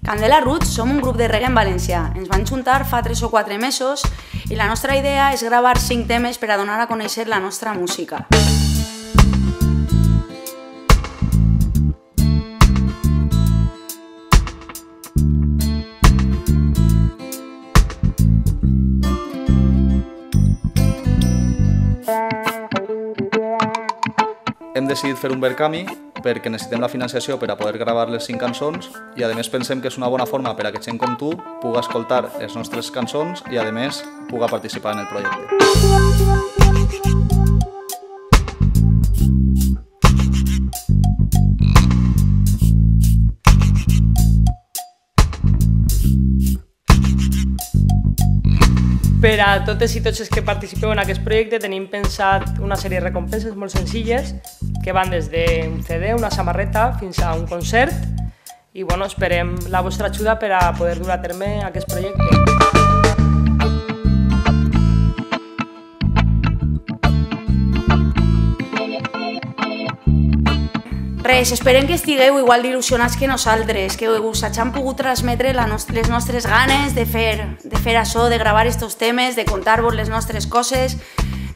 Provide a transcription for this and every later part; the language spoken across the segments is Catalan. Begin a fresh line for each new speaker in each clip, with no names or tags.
Candela Roots som un grup de reggae en valencià. Ens van juntar fa 3 o 4 mesos i la nostra idea és gravar 5 temes per a donar a conèixer la nostra música.
Hem decidit fer un Verkami perquè necessitem la financiació per a poder gravar les 5 cançons i a més pensem que és una bona forma per a que gent com tu pugui escoltar les nostres cançons i a més pugui participar en el projecte.
Per a totes i tots els que participeu en aquest projecte tenim pensat una sèrie de recompenses molt senzilles que van des d'un CD, una samarreta, fins a un concert i bueno, esperem la vostra ajuda per a poder dur a terme aquest projecte.
Res, esperem que estigueu igual d'il·lusionats que nosaltres, que us hagin pogut transmetre les nostres ganes de fer això, de gravar estos temes, de contar-vos les nostres coses,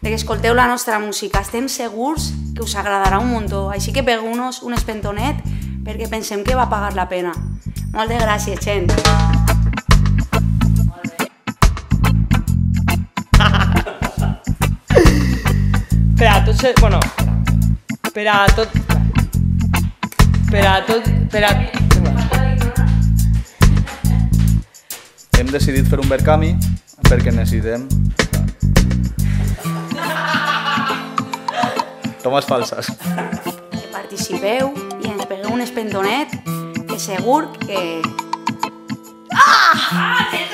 de que escolteu la nostra música. Estem segurs que us agradarà un muntó, així que pegueu-nos un espentonet perquè pensem que va pagar la pena. Moltes gràcies, gent.
Per a tots, bueno, per a tot...
Hem decidit fer un Verkami perquè necessitem... Tomes falses.
Que participeu i ens pegueu un espentonet que segur que... Ah!